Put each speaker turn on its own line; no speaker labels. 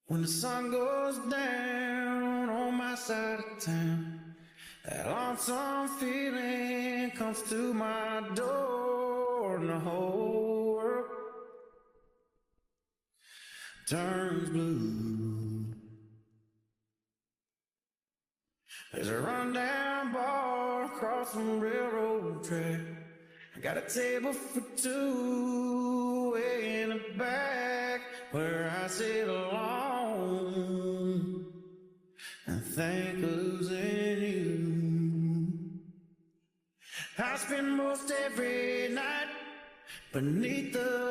When the sun goes down on my side of town, that lonesome feeling comes to my door, and the whole world turns blue. There's a rundown bar across some railroad track. I got a table for two way in the back where I sit alone and think of losing you. I spend most every night beneath the